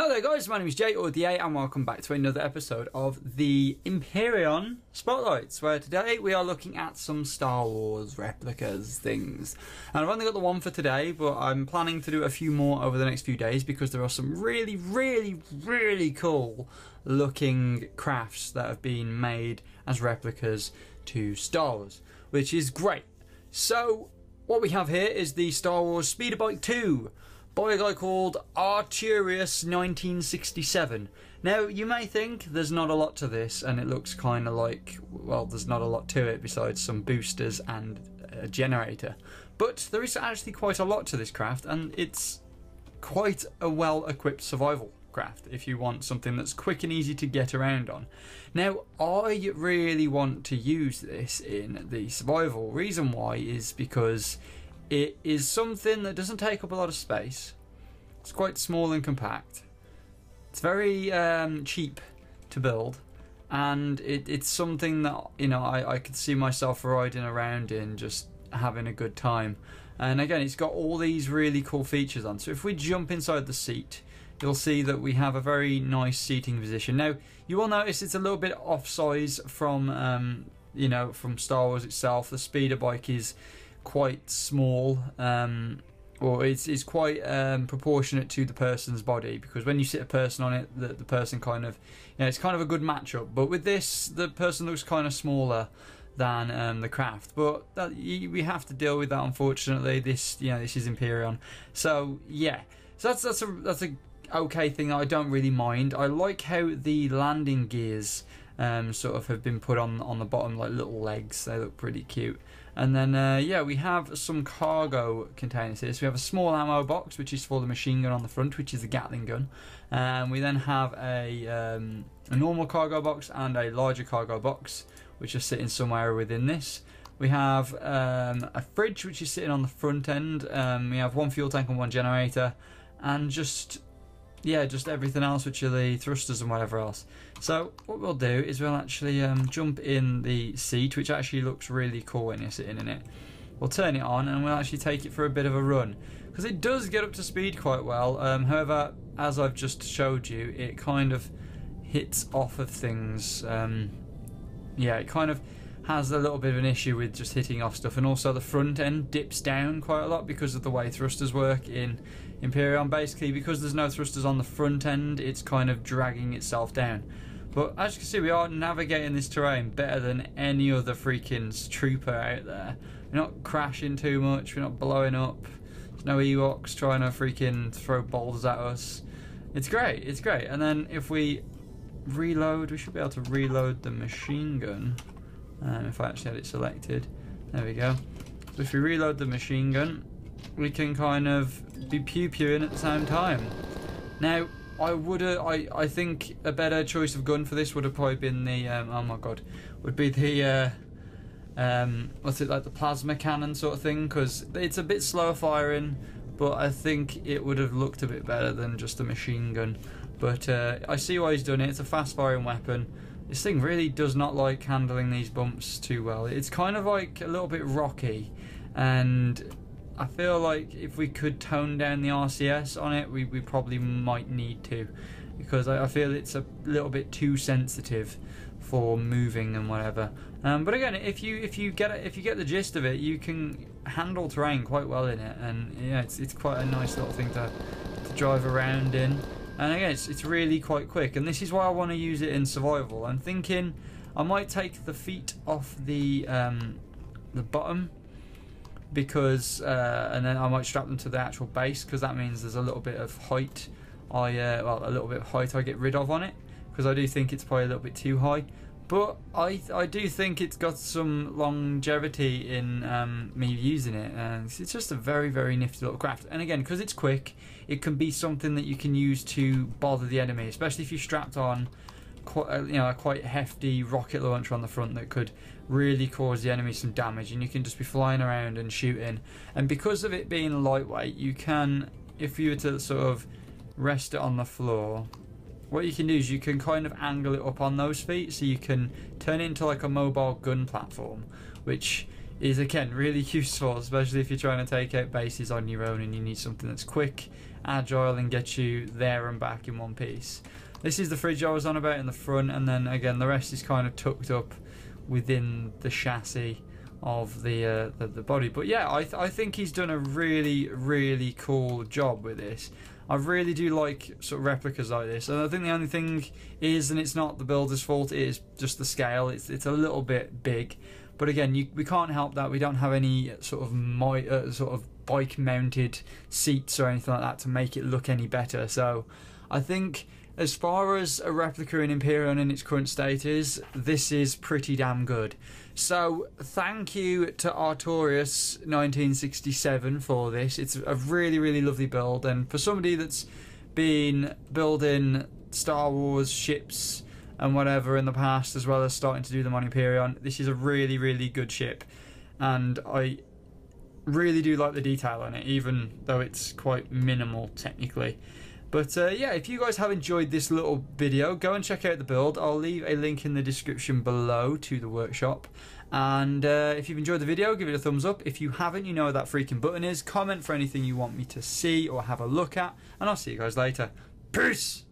Hello there guys, my name is Jay or the A and welcome back to another episode of the Empyrion Spotlights, where today we are looking at some Star Wars replicas things. And I've only got the one for today, but I'm planning to do a few more over the next few days because there are some really cool looking crafts that have been made as replicas to Star Wars, which is great. So what we have here is the Star Wars Speeder Bike 2 by a guy called Arturius1967. Now, you may think there's not a lot to this, and it looks kind of like, well, there's not a lot to it besides some boosters and a generator. But there is actually quite a lot to this craft, and it's quite a well-equipped survival craft if you want something that's quick and easy to get around on. Now, I really want to use this in the survival. Reason why is because it is something that doesn't take up a lot of space. It's quite small and compact. It's very cheap to build, and it's something that, you know, I could see myself riding around in, just having a good time. And again, it's got all these really cool features on. So if we jump inside the seat, you'll see that we have a very nice seating position. Now, you will notice it's a little bit off size from you know, from Star Wars itself. The speeder bike is quite small, or it's quite proportionate to the person's body, because when you sit a person on it, the person kind of, you know, it's kind of a good matchup. But with this, the person looks kind of smaller than the craft, but we have to deal with that, unfortunately. This, you know, this is Empyrion, so yeah. So that's a okay thing that I don't really mind. I like how the landing gears sort of have been put on the bottom, like little legs. They look pretty cute. And then yeah, we have some cargo containers here. So we have a small ammo box, which is for the machine gun on the front, which is the Gatling gun. And we then have a normal cargo box and a larger cargo box, which are sitting somewhere within this. We have a fridge, which is sitting on the front end. We have one fuel tank and one generator, and just everything else, which are the thrusters and whatever else. So what we'll do is we'll actually jump in the seat, which actually looks really cool when you're sitting in it. We'll turn it on and we'll actually take it for a bit of a run, because it does get up to speed quite well. However, as I've just showed you, it kind of hits off of things. Yeah, it kind of has a little bit of an issue with just hitting off stuff, and also the front end dips down quite a lot because of the way thrusters work in Empyrion. Basically, because there's no thrusters on the front end, it's kind of dragging itself down. But as you can see, we are navigating this terrain better than any other freaking trooper out there. We're not crashing too much, we're not blowing up, there's no Ewoks trying to freaking throw boulders at us. It's great, it's great. And then if we reload, we should be able to reload the machine gun. If I actually had it selected, there we go. So if we reload the machine gun, we can kind of be pew-pewing at the same time. Now, I think a better choice of gun for this would have probably been the oh my god, would be the what's it, like the plasma cannon sort of thing, because it's a bit slower firing, but I think it would have looked a bit better than just a machine gun. But I see why he's done it. It's a fast firing weapon. This thing really does not like handling these bumps too well. It's kind of like a little bit rocky, and I feel like if we could tone down the RCS on it, we probably might need to, because I feel it's a little bit too sensitive for moving and whatever. But again, if you get the gist of it, you can handle terrain quite well in it, and yeah, it's quite a nice little thing to drive around in. And again, it's really quite quick, and this is why I want to use it in survival. I'm thinking I might take the feet off the bottom, because and then I might strap them to the actual base, because that means there's a little bit of height. Well, a little bit of height I get rid of on it, because I do think it's probably a little bit too high. But I do think it's got some longevity in me using it, and it's just a very nifty little craft. And again, because it's quick, it can be something that you can use to bother the enemy, especially if you're strapped on a quite hefty rocket launcher on the front that could really cause the enemy some damage, and you can just be flying around and shooting. And because of it being lightweight, you can, if you were to sort of rest it on the floor, what you can do is you can kind of angle it up on those feet, so you can turn it into like a mobile gun platform, which is again really useful, especially if you're trying to take out bases on your own and you need something that's quick, agile, and gets you there and back in one piece. This is the fridge I was on about in the front, and then again the rest is kind of tucked up within the chassis of the body. But yeah, I think he's done a really cool job with this. I really do like sort of replicas like this, and I think the only thing is, and it's not the builder's fault, it is just the scale. It's a little bit big, but again, we can't help that. We don't have any sort of bike mounted seats or anything like that to make it look any better. So I think as far as a replica in Empyrion in its current state is, this is pretty damn good. So thank you to Arturius1967 for this. It's a really lovely build, and for somebody that's been building Star Wars ships and whatever in the past, as well as starting to do them on Empyrion, this is a really good ship, and I really do like the detail on it, even though it's quite minimal technically. But yeah, if you guys have enjoyed this little video, go and check out the build. I'll leave a link in the description below to the workshop. And if you've enjoyed the video, give it a thumbs up. If you haven't, you know where that freaking button is. Comment for anything you want me to see or have a look at. And I'll see you guys later. Peace!